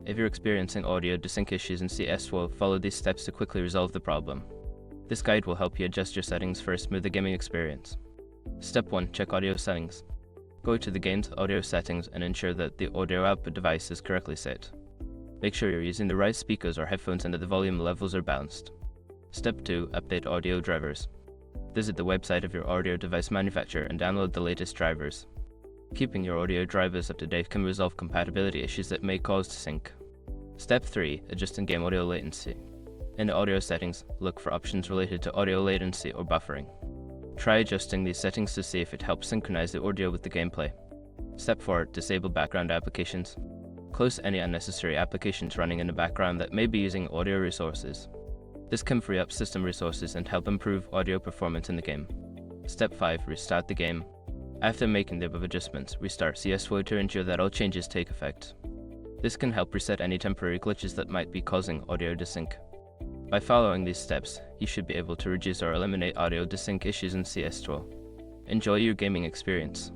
If you're experiencing audio desync issues in CS2, follow these steps to quickly resolve the problem. This guide will help you adjust your settings for a smoother gaming experience. Step 1. Check audio settings. Go to the game's audio settings and ensure that the audio output device is correctly set. Make sure you're using the right speakers or headphones and that the volume levels are balanced. Step 2. Update audio drivers. Visit the website of your audio device manufacturer and download the latest drivers. Keeping your audio drivers up to date can resolve compatibility issues that may cause desync. Step 3. Adjust in-game audio latency. In the audio settings, look for options related to audio latency or buffering. Try adjusting these settings to see if it helps synchronize the audio with the gameplay. Step 4. Disable background applications. Close any unnecessary applications running in the background that may be using audio resources. This can free up system resources and help improve audio performance in the game. Step 5. Restart the game. After making the above adjustments, restart CS2 to ensure that all changes take effect. This can help reset any temporary glitches that might be causing audio desync. By following these steps, you should be able to reduce or eliminate audio desync issues in CS2. Enjoy your gaming experience.